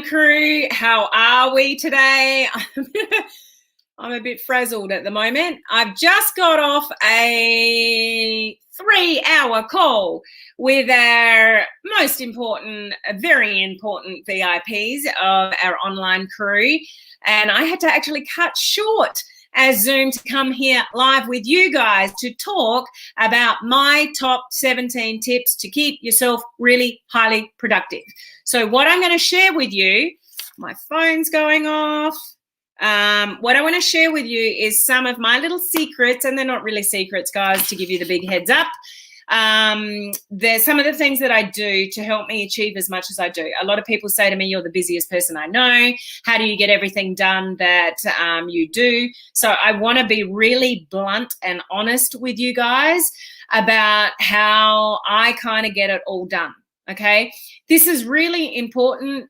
crew. How are we today? I'm a bit frazzled at the moment. I've just got off a 3-hour call with our most important, very important VIPs of our online crew. And I had to actually cut short as Zoom to come here live with you guys to talk about my top 17 tips to keep yourself really highly productive. So what I'm going to share with you, my phone's going off. What I want to share with you is some of my little secrets, and they're not really secrets, guys, to give you the big heads up. There's some of the things that I do to help me achieve as much as I do. A lot of people say to me, you're the busiest person I know. How do you get everything done that you do? So I want to be really blunt and honest with you guys about how I kind of get it all done. Okay, this is really important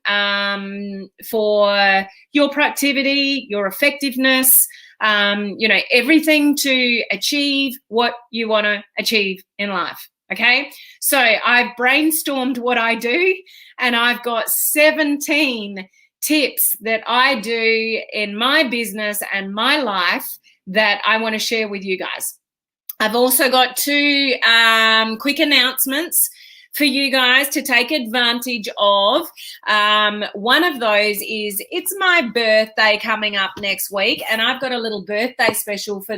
for your productivity, your effectiveness, everything to achieve what you want to achieve in life. Okay, so I've brainstormed what I do, and I've got 17 tips that I do in my business and my life that I want to share with you guys. I've also got 2 quick announcements for you guys to take advantage of. One of those is it's my birthday coming up next week, and I've got a little birthday special for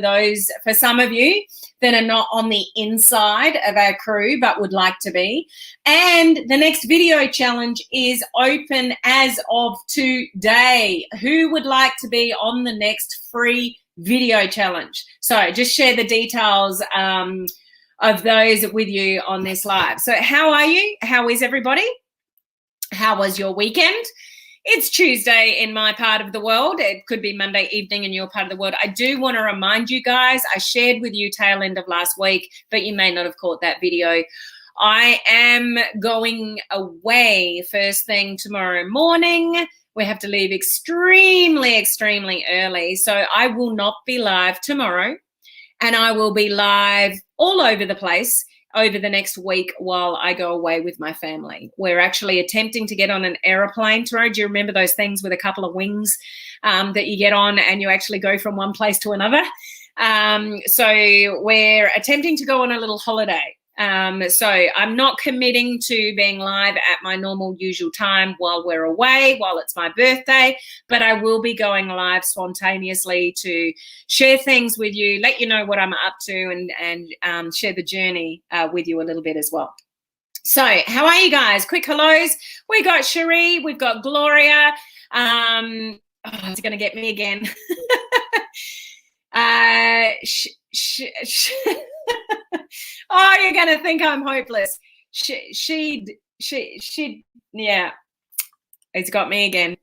some of you that are not on the inside of our crew but would like to be. And the next video challenge is open as of today. Who would like to be on the next free video challenge? So just share the details of those with you on this live. So how are you? How is everybody? How was your weekend? It's Tuesday in my part of the world. It could be Monday evening in your part of the world. I do want to remind you guys, I shared with you tail end of last week, but you may not have caught that video. I am going away first thing tomorrow morning. We have to leave extremely, extremely early. So I will not be live tomorrow. And I will be live all over the place over the next week while I go away with my family. We're actually attempting to get on an aeroplane tomorrow. Do you remember those things with a couple of wings that you get on and you actually go from one place to another? So we're attempting to go on a little holiday. So I'm not committing to being live at my normal usual time while we're away, while it's my birthday, but I will be going live spontaneously to share things with you, let you know what I'm up to, and share the journey with you a little bit as well. So how are you guys? Quick hellos. We got Cherie, we've got Gloria. It's going to get me again. Oh, you're going to think I'm hopeless. Yeah, it's got me again.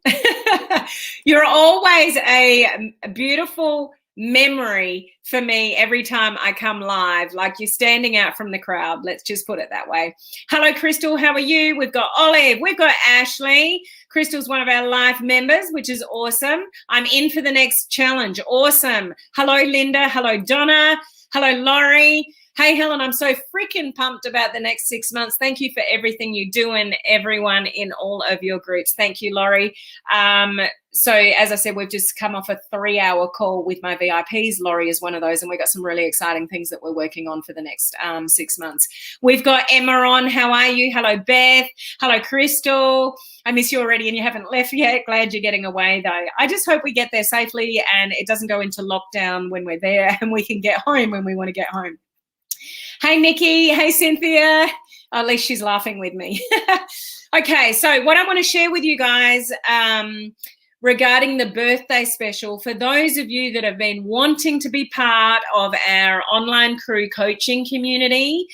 You're always a beautiful memory for me every time I come live, like you're standing out from the crowd. Let's just put it that way. Hello, Crystal. How are you? We've got Olive. We've got Ashley. Crystal's one of our live members, which is awesome. I'm in for the next challenge. Awesome. Hello, Linda. Hello, Donna. Hello, Laurie. Hey, Helen, I'm so freaking pumped about the next 6 months. Thank you for everything you do, and everyone in all of your groups. Thank you, Laurie. So as I said, we've just come off a 3-hour call with my VIPs. Laurie is one of those, and we've got some really exciting things that we're working on for the next 6 months. We've got Emma on. How are you? Hello, Beth. Hello, Crystal. I miss you already and you haven't left yet. Glad you're getting away, though. I just hope we get there safely and it doesn't go into lockdown when we're there, and we can get home when we want to get home. Hey, Nikki. Hey, Cynthia. At least she's laughing with me. Okay, so what I want to share with you guys regarding the birthday special, for those of you that have been wanting to be part of our online crew coaching community,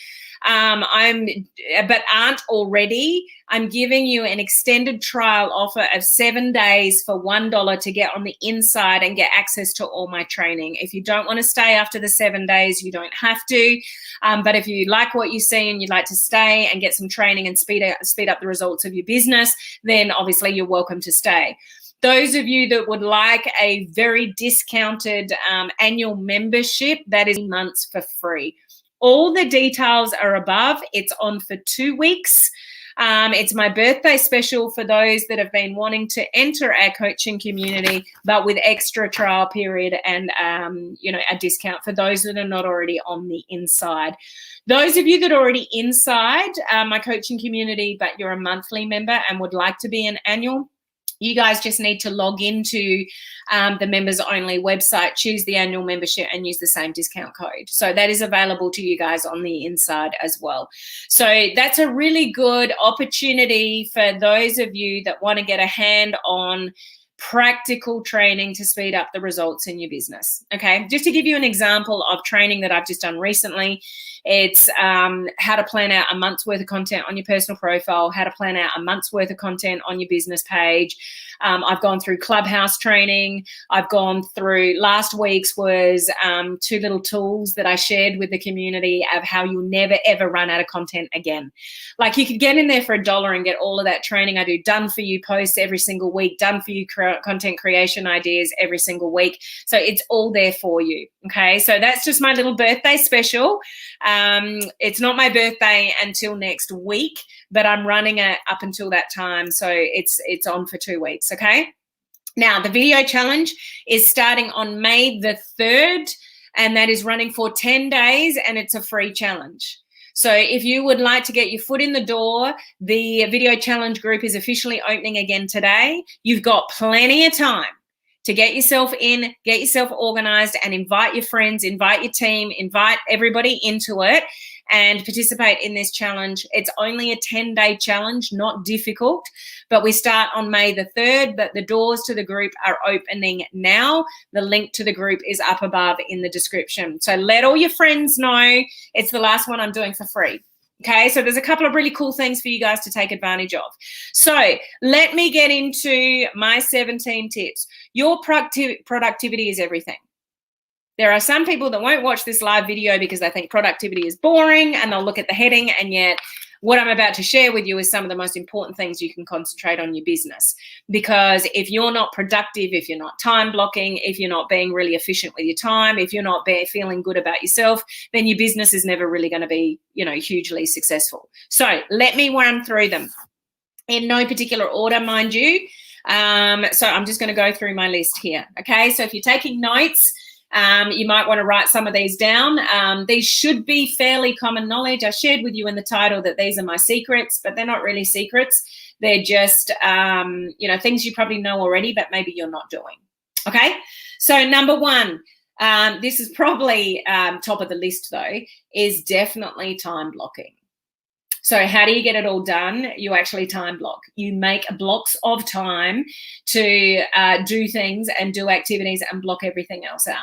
but aren't already, I'm giving you an extended trial offer of 7 days for $1 to get on the inside and get access to all my training. If you don't want to stay after the 7 days, you don't have to. But if you like what you see and you'd like to stay and get some training and speed up the results of your business, then obviously you're welcome to stay. Those of you that would like a very discounted annual membership, that is months for free. All the details are above. It's on for 2 weeks. It's my birthday special for those that have been wanting to enter our coaching community, but with extra trial period and, a discount for those that are not already on the inside. Those of you that are already inside my coaching community, but you're a monthly member and would like to be an annual, you guys just need to log into the members only website, choose the annual membership and use the same discount code. So that is available to you guys on the inside as well. So that's a really good opportunity for those of you that want to get a hand on practical training to speed up the results in your business. Okay, just to give you an example of training that I've just done recently, it's how to plan out a month's worth of content on your personal profile, how to plan out a month's worth of content on your business page. I've gone through Clubhouse training. I've gone through, last week's was 2 little tools that I shared with the community of how you'll never, ever run out of content again. Like, you could get in there for $1 and get all of that training I do, done for you posts every single week, done for you content creation ideas every single week. So it's all there for you. Okay, so that's just my little birthday special. It's not my birthday until next week, but I'm running it up until that time. So it's on for 2 weeks. Okay. Now the video challenge is starting on May the 3rd, and that is running for 10 days, and it's a free challenge. So if you would like to get your foot in the door, the video challenge group is officially opening again today. You've got plenty of time to get yourself in, get yourself organized, and invite your friends, invite your team, invite everybody into it and participate in this challenge. It's only a 10-day challenge, not difficult, but we start on May the 3rd, but the doors to the group are opening now. The link to the group is up above in the description. So let all your friends know it's the last one I'm doing for free. Okay, so there's a couple of really cool things for you guys to take advantage of. So let me get into my 17 tips. Your productivity is everything. There are some people that won't watch this live video because they think productivity is boring, and they'll look at the heading, and yet what I'm about to share with you is some of the most important things you can concentrate on your business. Because if you're not productive, if you're not time blocking, if you're not being really efficient with your time, if you're not feeling good about yourself, then your business is never really going to be, hugely successful. So let me run through them in no particular order, mind you. So I'm just going to go through my list here. Okay, so if you're taking notes, you might want to write some of these down. These should be fairly common knowledge. I shared with you in the title that these are my secrets, but they're not really secrets. They're just, things you probably know already, but maybe you're not doing. Okay, so number one, this is probably top of the list though, is definitely time blocking. So how do you get it all done? You actually time block. You make blocks of time to do things and do activities and block everything else out.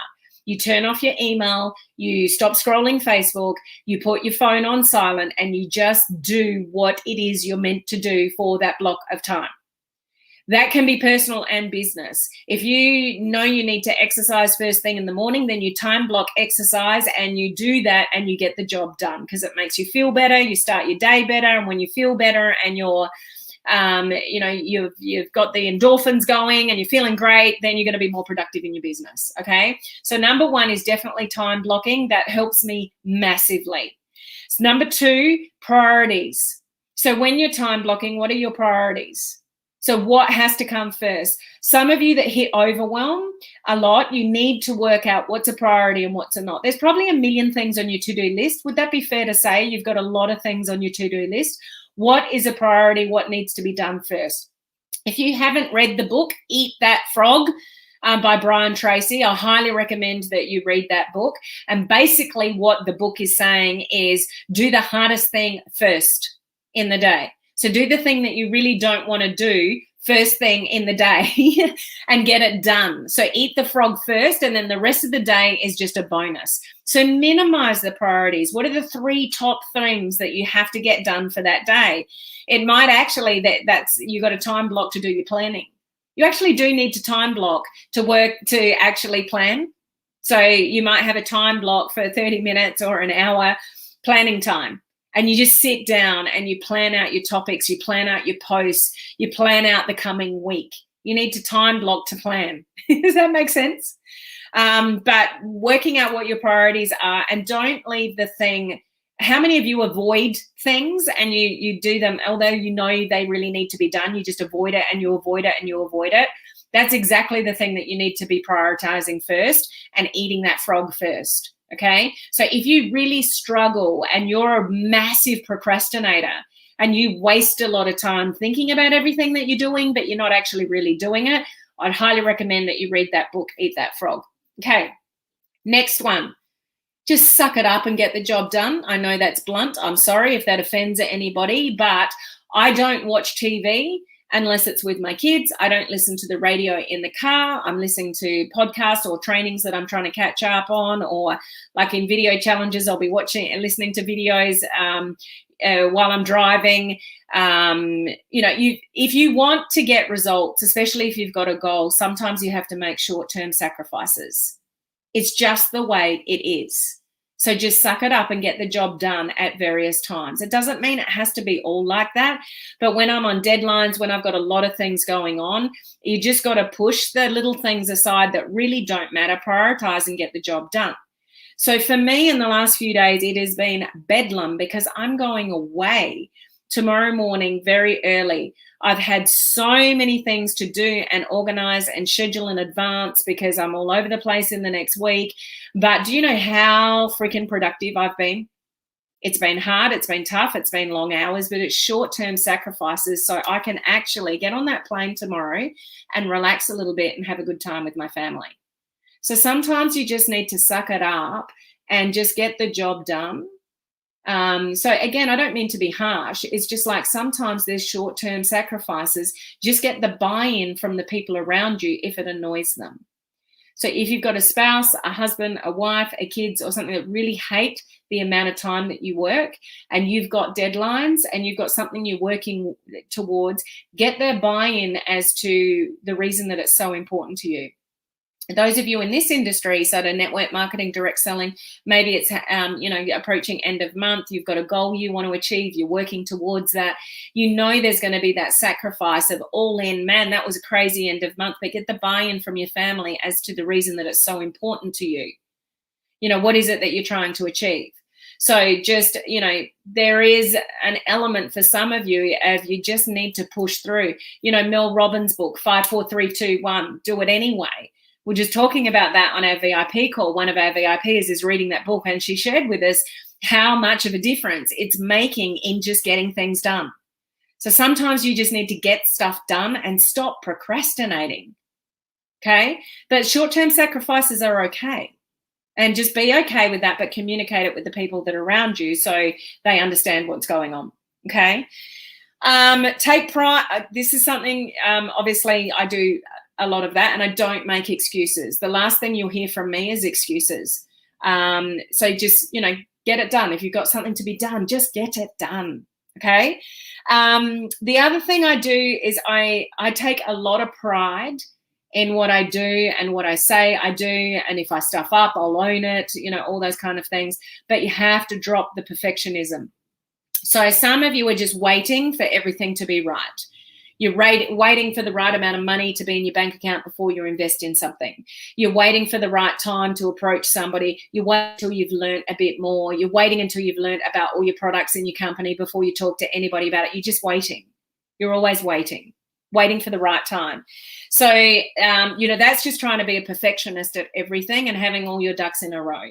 You turn off your email, you stop scrolling Facebook, you put your phone on silent, and you just do what it is you're meant to do for that block of time. That can be personal and business. If you know you need to exercise first thing in the morning, then you time block exercise and you do that and you get the job done because it makes you feel better. You start your day better, and when you feel better and you're you've got the endorphins going and you're feeling great, then you're going to be more productive in your business. Okay, so number one is definitely time blocking. That helps me massively. So number two, priorities. So when you're time blocking, what are your priorities? So what has to come first? Some of you that hit overwhelm a lot, you need to work out what's a priority and what's a not. There's probably a million things on your to-do list. Would that be fair to say? You've got a lot of things on your to-do list. What is a priority? What needs to be done first? If you haven't read the book, Eat That Frog by Brian Tracy, I highly recommend that you read that book. And basically what the book is saying is do the hardest thing first in the day. So do the thing that you really don't want to do first thing in the day and get it done. So eat the frog first, and then the rest of the day is just a bonus. So minimize the priorities. What are the 3 top things that you have to get done for that day? It might actually, that's you got a time block to do your planning. You actually do need to time block to work to actually plan. So you might have a time block for 30 minutes or an hour planning time. And you just sit down and you plan out your topics, you plan out your posts, you plan out the coming week. You need to time block to plan. Does that make sense? But working out what your priorities are, and don't leave the thing how many of you avoid things and you do them, although you know they really need to be done, you just avoid it and you avoid it and you avoid it? That's exactly the thing that you need to be prioritizing first and eating that frog first, okay? So if you really struggle and you're a massive procrastinator and you waste a lot of time thinking about everything that you're doing, but you're not actually really doing it, I'd highly recommend that you read that book, Eat That Frog. Okay, next one. Just suck it up and get the job done. I know that's blunt. I'm sorry if that offends anybody, but I don't watch TV unless it's with my kids. I don't listen to the radio in the car. I'm listening to podcasts or trainings that I'm trying to catch up on, or like in video challenges, I'll be watching and listening to videos while I'm driving. If you want to get results, especially if you've got a goal, sometimes you have to make short-term sacrifices. It's just the way it is. So just suck it up and get the job done at various times. It doesn't mean it has to be all like that, but when I'm on deadlines, when I've got a lot of things going on, you just got to push the little things aside that really don't matter, prioritize and get the job done. So for me in the last few days, it has been bedlam because I'm going away tomorrow morning very early. I've had so many things to do and organize and schedule in advance because I'm all over the place in the next week. But do you know how freaking productive I've been? It's been hard, it's been tough, it's been long hours, but it's short-term sacrifices so I can actually get on that plane tomorrow and relax a little bit and have a good time with my family. So sometimes you just need to suck it up and just get the job done. So again, I don't mean to be harsh. It's just like sometimes there's short-term sacrifices. Just get the buy-in from the people around you if it annoys them. So if you've got a spouse, a husband, a wife, a kids, or something that really hate the amount of time that you work, and you've got deadlines and you've got something you're working towards, get their buy-in as to the reason that it's so important to you. Those of you in this industry, so to network marketing, direct selling, maybe it's approaching end of month, you've got a goal you want to achieve, you're working towards that, you know there's going to be that sacrifice of all in, man, that was a crazy end of month, but get the buy-in from your family as to the reason that it's so important to you. What is it that you're trying to achieve? So just, there is an element for some of you of you just need to push through. Mel Robbins' book, 5, 4, 3, 2, 1, do it anyway. We're just talking about that on our VIP call. One of our VIPs is reading that book and she shared with us how much of a difference it's making in just getting things done. So sometimes you just need to get stuff done and stop procrastinating, okay? But short-term sacrifices are okay. And just be okay with that, but communicate it with the people that are around you so they understand what's going on, okay? Take pride. This is something, obviously, I do a lot of that, and I don't make excuses. The last thing you'll hear from me is excuses. So just, get it done. If you've got something to be done, just get it done, okay? The other thing I do is I take a lot of pride in what I do and what I say I do, and if I stuff up, I'll own it, all those kind of things. But you have to drop the perfectionism. So some of you are just waiting for everything to be right. You're waiting for the right amount of money to be in your bank account before you invest in something. You're waiting for the right time to approach somebody. You wait until you've learned a bit more. You're waiting until you've learned about all your products in your company before you talk to anybody about it. You're just waiting. You're always waiting for the right time. So, that's just trying to be a perfectionist at everything and having all your ducks in a row.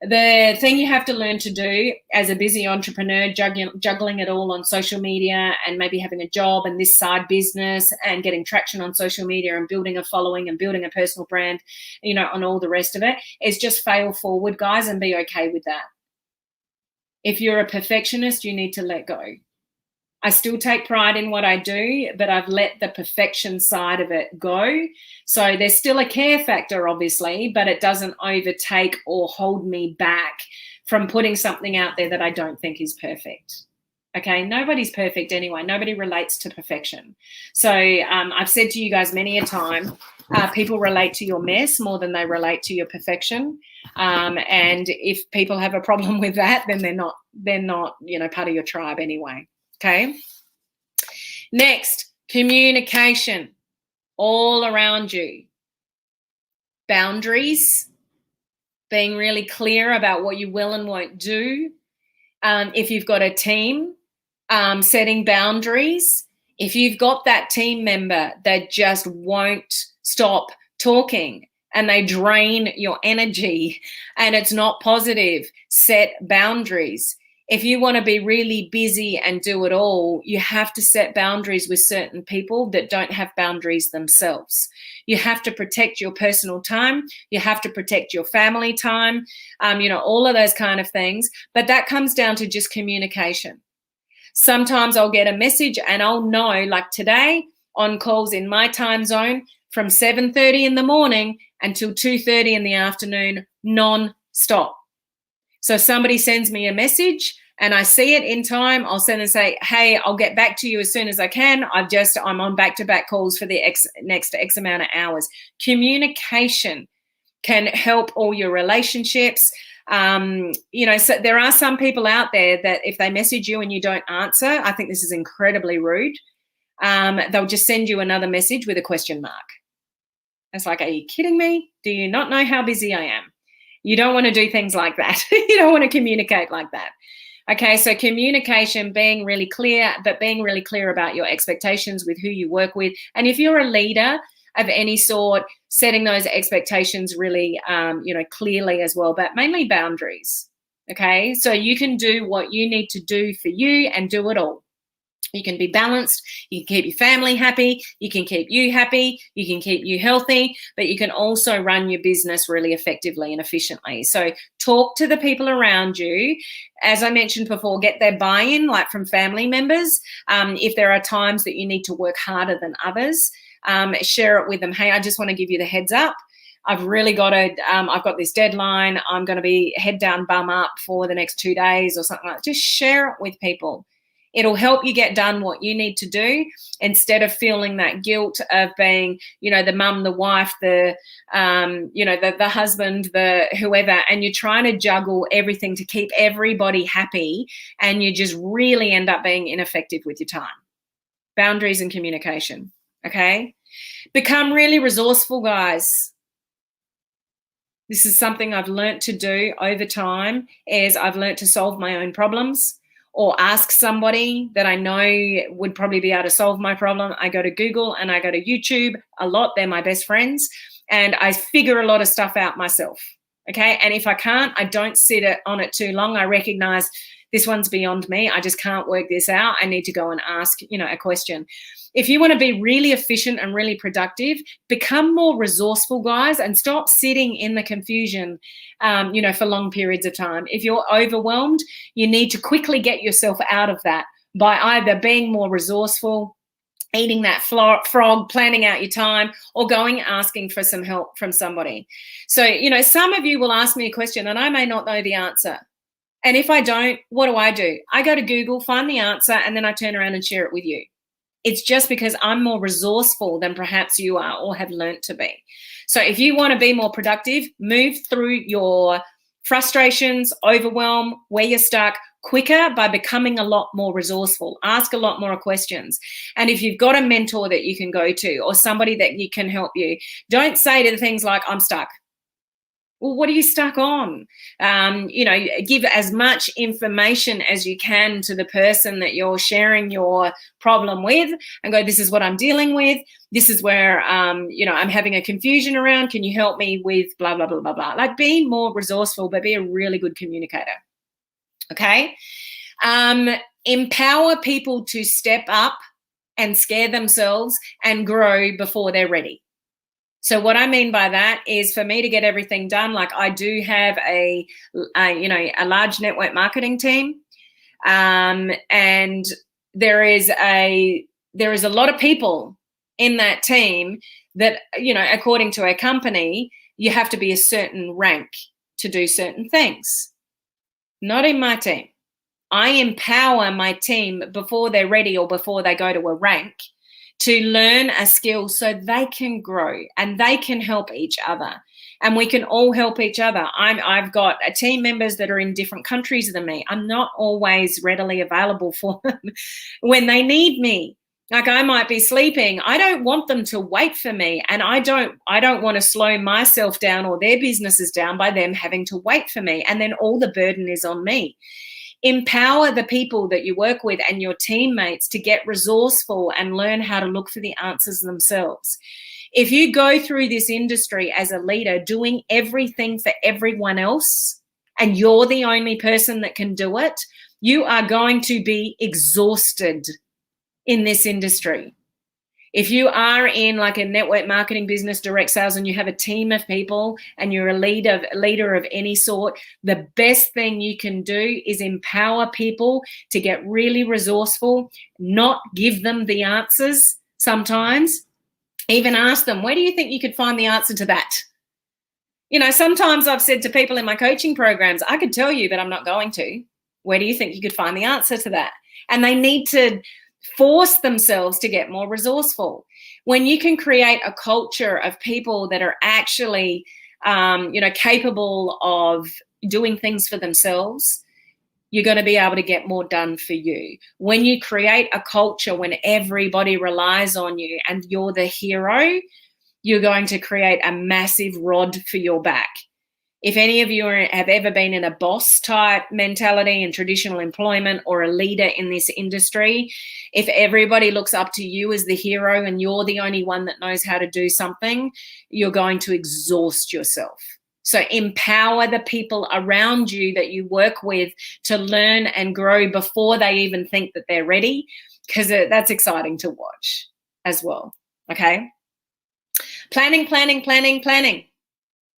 The thing you have to learn to do as a busy entrepreneur, juggling it all on social media and maybe having a job and this side business and getting traction on social media and building a following and building a personal brand, and all the rest of it, is just fail forward, guys, and be okay with that. If you're a perfectionist, you need to let go. I still take pride in what I do, but I've let the perfection side of it go. So there's still a care factor, obviously, but it doesn't overtake or hold me back from putting something out there that I don't think is perfect. Okay, nobody's perfect anyway. Nobody relates to perfection. So I've said to you guys many a time, people relate to your mess more than they relate to your perfection. And if people have a problem with that, then they're not, part of your tribe anyway. Okay. Next, communication all around you. Boundaries, being really clear about what you will and won't do. If you've got a team, setting boundaries. If you've got that team member that just won't stop talking and they drain your energy and it's not positive, set boundaries. If you want to be really busy and do it all, you have to set boundaries with certain people that don't have boundaries themselves. You have to protect your personal time. You have to protect your family time, all of those kind of things. But that comes down to just communication. Sometimes I'll get a message and I'll know, like today on calls in my time zone from 7:30 in the morning until 2:30 in the afternoon, non-stop. So if somebody sends me a message and I see it in time, I'll send and say, hey, I'll get back to you as soon as I can. I'm on back-to-back calls for the next X amount of hours. Communication can help all your relationships. So there are some people out there that if they message you and you don't answer, I think this is incredibly rude. They'll just send you another message with a question mark. It's like, are you kidding me? Do you not know how busy I am? You don't want to do things like that. You don't want to communicate like that. Okay, so communication, being really clear, but being really clear about your expectations with who you work with. And if you're a leader of any sort, setting those expectations really, clearly as well, but mainly boundaries. Okay, so you can do what you need to do for you and do it all. You can be balanced, you can keep your family happy, you can keep you happy, you can keep you healthy, but you can also run your business really effectively and efficiently. So talk to the people around you. As I mentioned before, get their buy-in, like from family members. If there are times that you need to work harder than others, share it with them. Hey, I just want to give you the heads up. I've really got I've got this deadline. I'm going to be head down, bum up for the next 2 days or something like that. Just share it with people. It'll help you get done what you need to do instead of feeling that guilt of being, the mum, the wife, the husband, the whoever, and you're trying to juggle everything to keep everybody happy and you just really end up being ineffective with your time. Boundaries and communication, okay? Become really resourceful, guys. This is something I've learned to do over time, is I've learned to solve my own problems, or ask somebody that I know would probably be able to solve my problem. I go to Google and I go to YouTube a lot. They're my best friends. And I figure a lot of stuff out myself, okay? And if I can't, I don't sit on it too long. I recognize this one's beyond me. I just can't work this out. I need to go and ask, a question. If you want to be really efficient and really productive, become more resourceful, guys, and stop sitting in the confusion, for long periods of time. If you're overwhelmed, you need to quickly get yourself out of that by either being more resourceful, eating that frog, planning out your time, or going asking for some help from somebody. So, some of you will ask me a question and I may not know the answer. And if I don't, what do? I go to Google, find the answer, and then I turn around and share it with you. It's just because I'm more resourceful than perhaps you are or have learnt to be. So if you want to be more productive, move through your frustrations, overwhelm, where you're stuck quicker by becoming a lot more resourceful. Ask a lot more questions. And if you've got a mentor that you can go to or somebody that you can help you, don't say to things like, I'm stuck. Well, what are you stuck on? Give as much information as you can to the person that you're sharing your problem with and go, this is what I'm dealing with. This is where, I'm having a confusion around. Can you help me with blah, blah, blah, blah, blah. Like, be more resourceful, but be a really good communicator. Okay? Empower people to step up and scare themselves and grow before they're ready. So what I mean by that is, for me to get everything done, like I do have a large network marketing team, and there is a lot of people in that team that, according to a company, you have to be a certain rank to do certain things. Not in my team. I empower my team before they're ready or before they go to a rank to learn a skill so they can grow and they can help each other, and we can all help each other. I've got team members that are in different countries than me. I'm not always readily available for them when they need me. Like, I might be sleeping. I don't want them to wait for me, and I don't want to slow myself down or their businesses down by them having to wait for me, and then all the burden is on me. Empower the people that you work with and your teammates to get resourceful and learn how to look for the answers themselves. If you go through this industry as a leader doing everything for everyone else and you're the only person that can do it, you are going to be exhausted in this industry. If you are in like a network marketing business, direct sales, and you have a team of people and you're a leader of any sort, the best thing you can do is empower people to get really resourceful, not give them the answers sometimes. Even ask them, where do you think you could find the answer to that? You know, sometimes I've said to people in my coaching programs, I could tell you, but I'm not going to. Where do you think you could find the answer to that? And they need to force themselves to get more resourceful. When you can create a culture of people that are actually, capable of doing things for themselves, you're going to be able to get more done for you. When you create a culture when everybody relies on you and you're the hero, you're going to create a massive rod for your back. If any of you have ever been in a boss type mentality in traditional employment or a leader in this industry, if everybody looks up to you as the hero and you're the only one that knows how to do something, you're going to exhaust yourself. So empower the people around you that you work with to learn and grow before they even think that they're ready, because that's exciting to watch as well. Okay. Planning.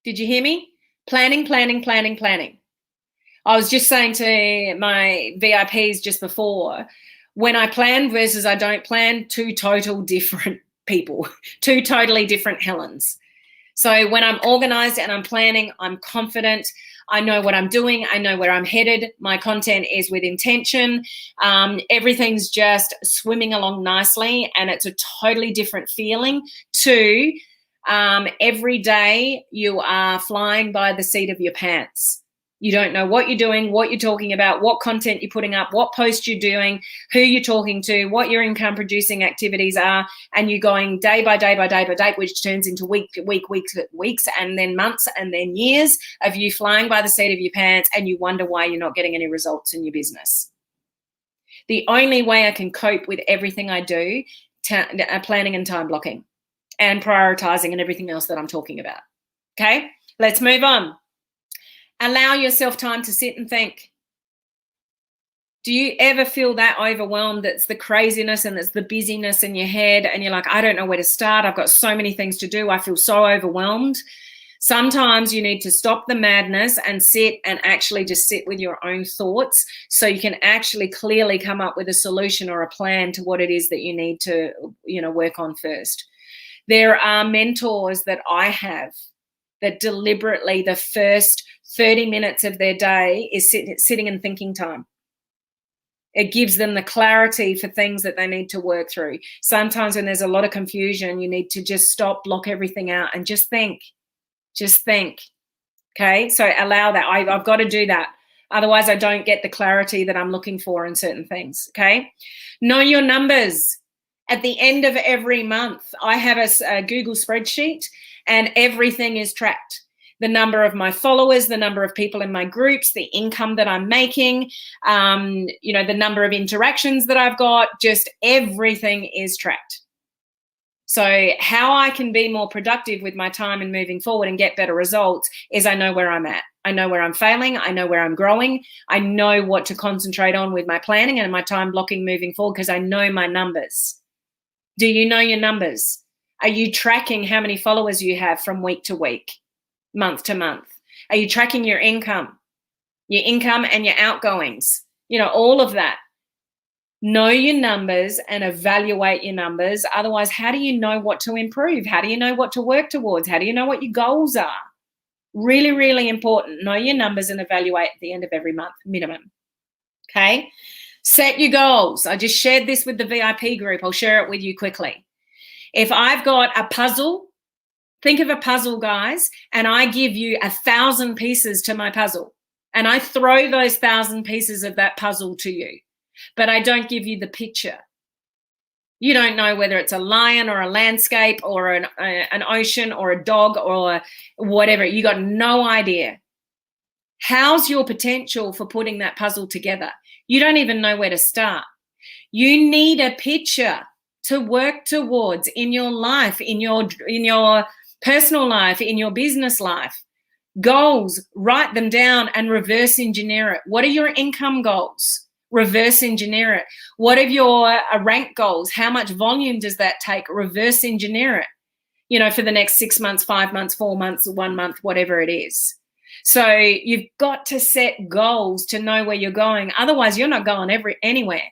Did you hear me? Planning. I was just saying to my VIPs just before, when I plan versus I don't plan, two total different people, two totally different Helens. So when I'm organized and I'm planning, I'm confident. I know what I'm doing. I know where I'm headed. My content is with intention. Everything's just swimming along nicely, and it's a totally different feeling to every day you are flying by the seat of your pants. You don't know what you're doing, what you're talking about, what content you're putting up, what post you're doing, who you're talking to, what your income producing activities are, and you're going day by day, which turns into weeks, and then months, and then years of you flying by the seat of your pants, and you wonder why you're not getting any results in your business. The only way I can cope with everything I do, planning and time blocking and prioritizing and everything else that I'm talking about. Okay, let's move on. Allow yourself time to sit and think. Do you ever feel that overwhelmed? That's the craziness and it's the busyness in your head and you're like, I don't know where to start. I've got so many things to do. I feel so overwhelmed. Sometimes you need to stop the madness and sit and actually just sit with your own thoughts so you can actually clearly come up with a solution or a plan to what it is that you need to, work on first. There are mentors that I have that deliberately the first 30 minutes of their day is sitting and thinking time. It gives them the clarity for things that they need to work through. Sometimes when there's a lot of confusion, you need to just stop, block everything out and just think. Just think. Okay, so allow that. I've got to do that. Otherwise, I don't get the clarity that I'm looking for in certain things. Okay, know your numbers. At the end of every month, I have a Google spreadsheet and everything is tracked. The number of my followers, the number of people in my groups, the income that I'm making, the number of interactions that I've got, just everything is tracked. So how I can be more productive with my time and moving forward and get better results is I know where I'm at. I know where I'm failing. I know where I'm growing. I know what to concentrate on with my planning and my time blocking moving forward because I know my numbers. Do you know your numbers? Are you tracking how many followers you have from week to week, month to month? Are you tracking your income and your outgoings? All of that. Know your numbers and evaluate your numbers. Otherwise, how do you know what to improve? How do you know what to work towards? How do you know what your goals are? Really, really important. Know your numbers and evaluate at the end of every month, minimum. Okay? Set your goals. I just shared this with the VIP group. I'll share it with you quickly. If I've got a puzzle, think of a puzzle, guys, and I give you 1,000 pieces to my puzzle, and I throw those 1,000 pieces of that puzzle to you, but I don't give you the picture. You don't know whether it's a lion or a landscape or an ocean or a dog or whatever. You got no idea. How's your potential for putting that puzzle together? You don't even know where to start. You need a picture to work towards in your life, in your personal life, in your business life. Goals, write them down and reverse engineer it. What are your income goals? Reverse engineer it. What are your rank goals? How much volume does that take? Reverse engineer it, you know, for the next 6 months, 5 months, 4 months, 1 month, whatever it is. So you've got to set goals to know where you're going. Otherwise, you're not going anywhere.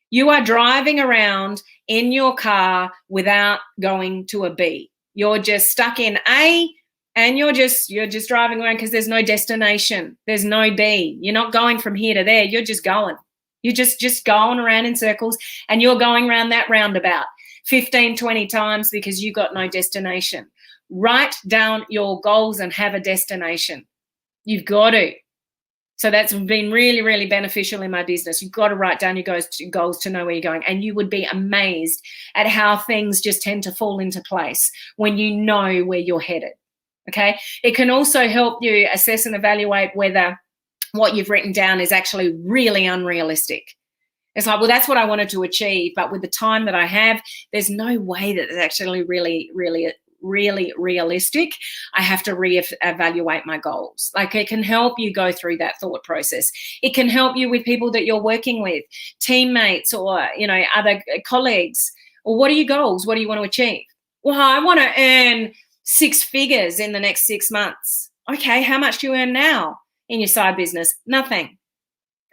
You are driving around in your car without going to a B. You're just stuck in A, and you're just driving around because there's no destination. There's no B. You're not going from here to there. You're just going. You're just going around in circles, and you're going around that roundabout 15, 20 times because you got no destination. Write down your goals and have a destination. You've got to. So that's been really, really beneficial in my business. You've got to write down your goals to know where you're going. And you would be amazed at how things just tend to fall into place when you know where you're headed. Okay. It can also help you assess and evaluate whether what you've written down is actually really unrealistic. It's like, well, that's what I wanted to achieve, but with the time that I have, there's no way that it's actually really realistic. I have to reevaluate my goals. Like, it can help you go through that thought process. It can help you with people that you're working with, teammates, or, you know, other colleagues. Or what are your goals? What do you want to achieve? Well, I want to earn 6 figures in the next 6 months. Okay, how much do you earn now in your side business? Nothing.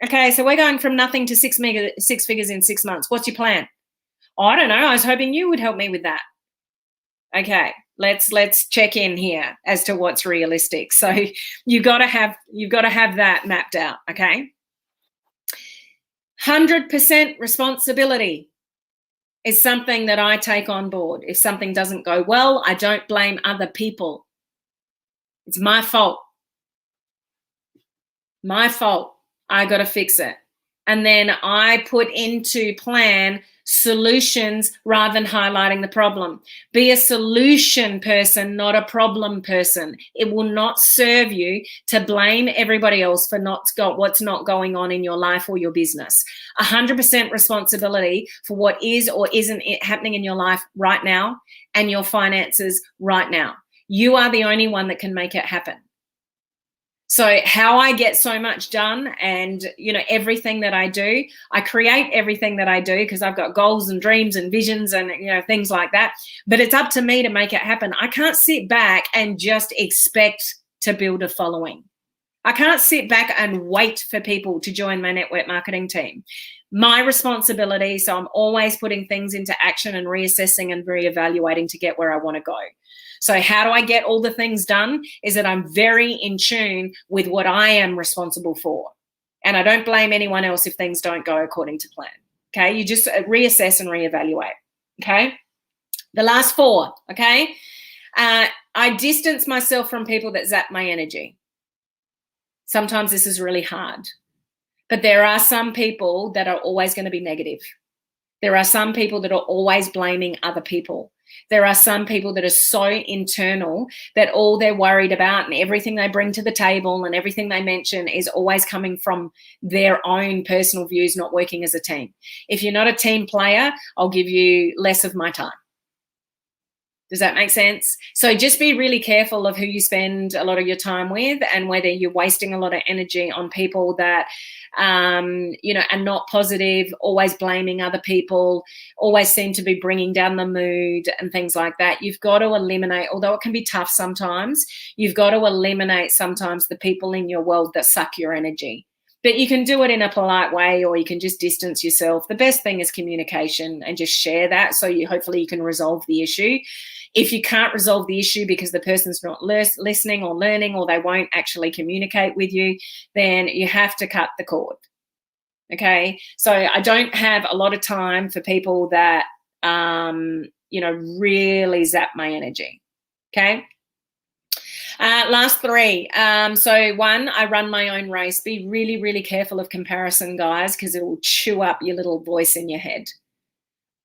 Okay, so we're going from nothing to 6 figures in 6 months. What's your plan? Oh, I don't know. I was hoping you would help me with that. Okay, let's check in here as to what's realistic. So you've got to have that mapped out. Okay, 100% responsibility is something that I take on board. If something doesn't go well, I don't blame other people. It's my fault. My fault. I got to fix it. And then I put into plan solutions rather than highlighting the problem. Be a solution person, not a problem person. It will not serve you to blame everybody else for what's not going on in your life or your business. 100% responsibility for what is or isn't happening in your life right now and your finances right now. You are the only one that can make it happen. So how I get so much done, and, you know, everything that I do, I create everything that I do because I've got goals and dreams and visions and, you know, things like that. But it's up to me to make it happen. I can't sit back and just expect to build a following. I can't sit back and wait for people to join my network marketing team. My responsibility, so I'm always putting things into action and reassessing and reevaluating to get where I want to go. So how do I get all the things done? Is that I'm very in tune with what I am responsible for. And I don't blame anyone else if things don't go according to plan. Okay, you just reassess and reevaluate. Okay, the last 4. Okay, I distance myself from people that zap my energy. Sometimes this is really hard, but there are some people that are always going to be negative. There are some people that are always blaming other people. There are some people that are so internal that all they're worried about and everything they bring to the table and everything they mention is always coming from their own personal views, not working as a team. If you're not a team player, I'll give you less of my time. Does that make sense? So just be really careful of who you spend a lot of your time with and whether you're wasting a lot of energy on people that, you know, are not positive, always blaming other people, always seem to be bringing down the mood and things like that. You've got to eliminate, although it can be tough sometimes, you've got to eliminate sometimes the people in your world that suck your energy. But you can do it in a polite way, or you can just distance yourself. The best thing is communication and just share that, so hopefully you can resolve the issue. If you can't resolve the issue because the person's not listening or learning, or they won't actually communicate with you, then you have to cut the cord. Okay, so I don't have a lot of time for people that, you know, really zap my energy. Okay. Last 3. So 1, I run my own race. Be really, really careful of comparison, guys, because it will chew up your little voice in your head.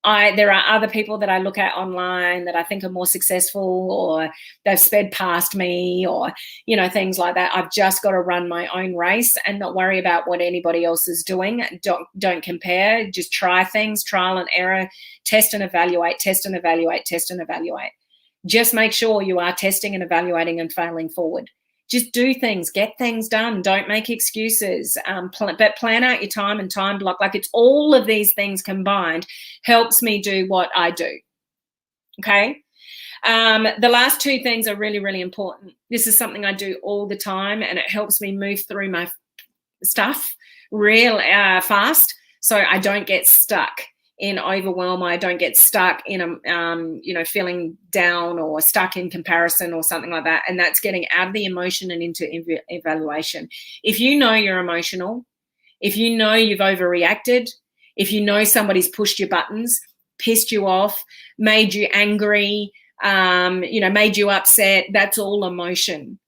There are other people that I look at online that I think are more successful, or they've sped past me, or, you know, things like that. I've just got to run my own race and not worry about what anybody else is doing. Don't compare. Just try things, trial and error, test and evaluate, test and evaluate, test and evaluate. Just make sure you are testing and evaluating and failing forward. Just do things, get things done. Don't make excuses, but plan out your time and time block. Like, it's all of these things combined helps me do what I do. Okay. The last two things are really, really important. This is something I do all the time, and it helps me move through my stuff real fast, so I don't get stuck in overwhelm. I don't get stuck in you know, feeling down or stuck in comparison or something like that. And that's getting out of the emotion and into evaluation. If you know you're emotional, if you know you've overreacted, if you know somebody's pushed your buttons, pissed you off, made you angry, you know, made you upset, that's all emotion.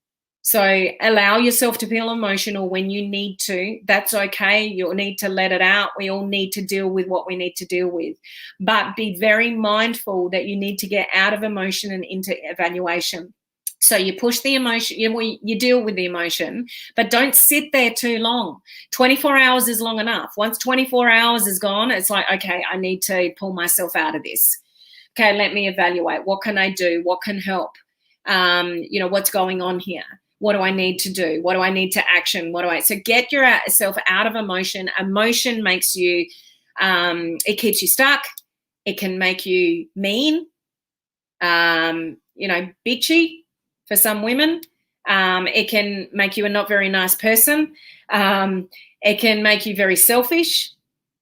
So allow yourself to feel emotional when you need to. That's okay. You'll need to let it out. We all need to deal with what we need to deal with. But be very mindful that you need to get out of emotion and into evaluation. So you push the emotion, you deal with the emotion, but don't sit there too long. 24 hours is long enough. Once 24 hours is gone, it's like, okay, I need to pull myself out of this. Okay, let me evaluate. What can I do? What can help? You know, what's going on here? What do I need to do? What do I need to action? So get yourself out of emotion. Emotion makes you, it keeps you stuck. It can make you mean, you know, bitchy for some women. It can make you a not very nice person. It can make you very selfish.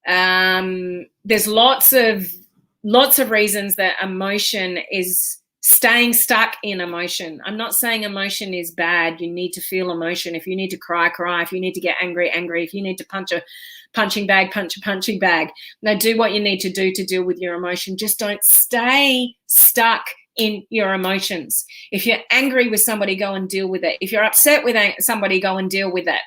There's lots of reasons that emotion is staying stuck in emotion. I'm not saying emotion is bad. You need to feel emotion. If you need to cry, cry. If you need to get angry, angry. If you need to punch a punching bag, punch a punching bag. Now do what you need to do to deal with your emotion. Just don't stay stuck in your emotions. If you're angry with somebody, go and deal with it. If you're upset with somebody, go and deal with it.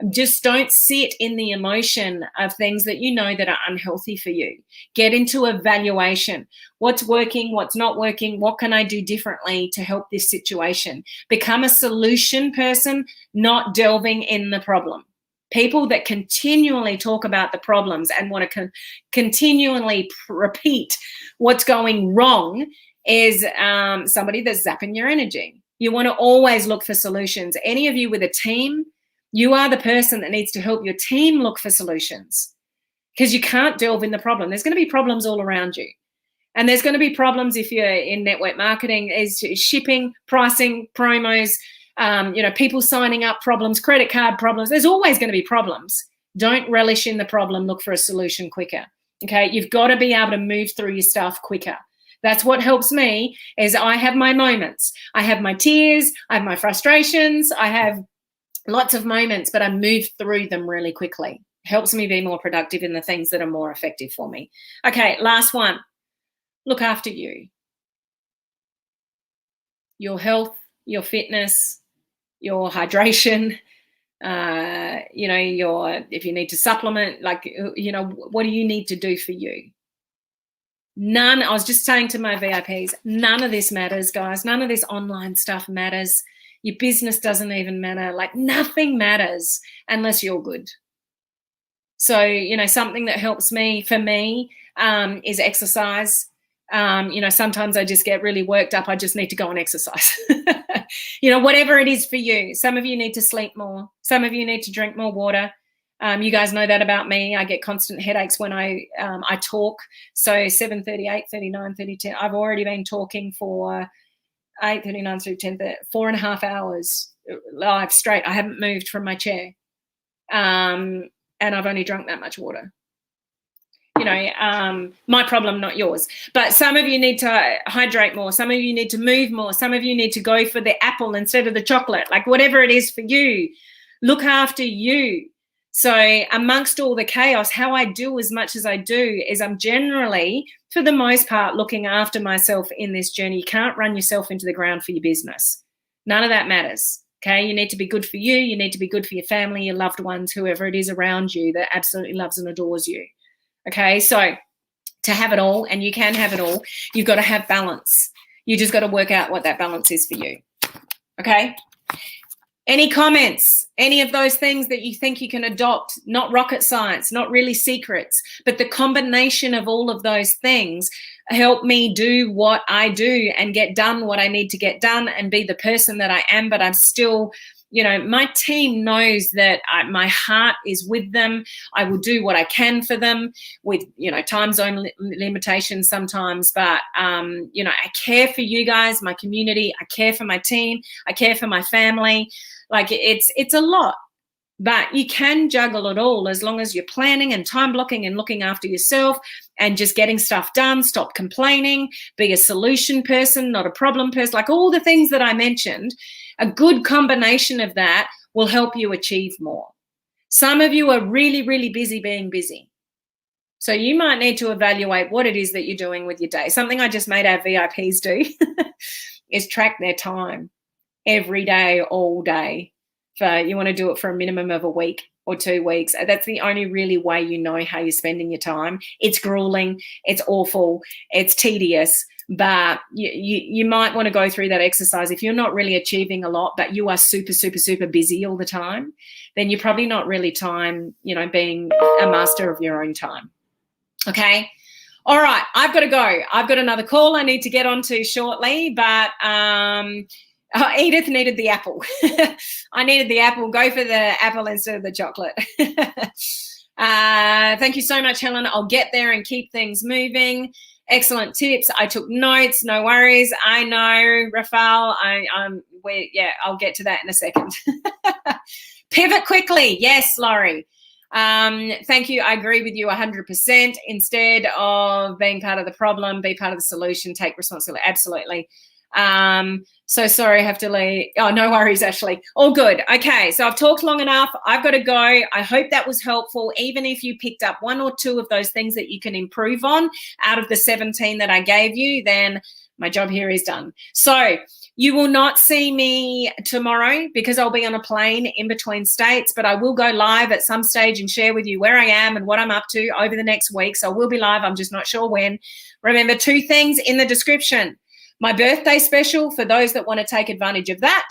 Just don't sit in the emotion of things that you know that are unhealthy for you. Get into evaluation. What's working? What's not working? What can I do differently to help this situation? Become a solution person, not delving in the problem. People that continually talk about the problems and want to continually repeat what's going wrong is somebody that's zapping your energy. You want to always look for solutions. Any of you with a team, you are the person that needs to help your team look for solutions, because you can't delve in the problem. There's going to be problems all around you. And there's going to be problems if you're in network marketing, is shipping, pricing, promos, you know, people signing up problems, credit card problems. There's always going to be problems. Don't relish in the problem. Look for a solution quicker. Okay. You've got to be able to move through your stuff quicker. That's what helps me, is I have my moments. I have my tears. I have my frustrations. I have lots of moments, but I move through them really quickly. Helps me be more productive in the things that are more effective for me. Okay, last one. Look after you. Your health, your fitness, your hydration, you know, if you need to supplement, like, you know, what do you need to do for you? I was just saying to my VIPs, none of this matters, guys. None of this online stuff matters. Your business doesn't even matter. Like, nothing matters unless you're good. So, you know, something that helps me, for me, is exercise. You know, sometimes I just get really worked up. I just need to go and exercise. You know, whatever it is for you. Some of you need to sleep more. Some of you need to drink more water. You guys know that about me. I get constant headaches when I talk. So 7:30, 8:30, 9:30, 10. I've already been talking for 8:39 through 10:30, 4.5 hours live straight. I haven't moved from my chair. And I've only drunk that much water. You know, my problem, not yours. But some of you need to hydrate more. Some of you need to move more. Some of you need to go for the apple instead of the chocolate. Like, whatever it is for you, look after you. So amongst all the chaos, how I do as much as I do is I'm generally, for the most part, looking after myself in this journey. You can't run yourself into the ground for your business. None of that matters. Okay, you need to be good for you. You need to be good for your family, your loved ones, whoever it is around you that absolutely loves and adores you. Okay, so to have it all, and you can have it all, you've got to have balance. You just got to work out what that balance is for you. Okay? Any comments? Any of those things that you think you can adopt? Not rocket science, not really secrets, but the combination of all of those things help me do what I do and get done what I need to get done and be the person that I am, but I'm still, you know, my team knows that my heart is with them. I will do what I can for them with, you know, time zone limitations sometimes, but, you know, I care for you guys, my community. I care for my team. I care for my family. Like it's a lot, but you can juggle it all as long as you're planning and time blocking and looking after yourself and just getting stuff done. Stop complaining, be a solution person, not a problem person, like all the things that I mentioned. A good combination of that will help you achieve more. Some of you are really, really busy being busy. So you might need to evaluate what it is that you're doing with your day. Something I just made our VIPs do is track their time every day, all day. You want to do it for a minimum of a week or 2 weeks. That's the only really way you know how you're spending your time. It's grueling, it's awful, it's tedious, but you might want to go through that exercise. If you're not really achieving a lot, but you are super, super, super busy all the time, then you're probably not really being a master of your own time. Okay? All right, I've got to go. I've got another call I need to get onto shortly, but Edith needed the apple. I needed the apple. Go for the apple instead of the chocolate. Thank you so much, Helen. I'll get there and keep things moving. Excellent tips. I took notes. No worries. I know, Rafael. I'll get to that in a second. Pivot quickly. Yes, Laurie. Thank you. I agree with you 100%. Instead of being part of the problem, be part of the solution. Take responsibility. Absolutely. So sorry, I have to leave. Oh, no worries, Ashley. All good. Okay, so I've talked long enough. I've got to go. I hope that was helpful. Even if you picked up 1 or 2 of those things that you can improve on out of the 17 that I gave you, then my job here is done. So you will not see me tomorrow because I'll be on a plane in between states, but I will go live at some stage and share with you where I am and what I'm up to over the next week. So I will be live. I'm just not sure when. Remember, 2 things in the description. My birthday special for those that want to take advantage of that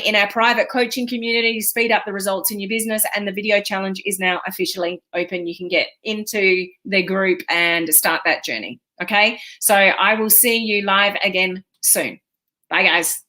in our private coaching community to speed up the results in your business, and the video challenge is now officially open. You can get into the group and start that journey. Okay, so I will see you live again soon. Bye, guys.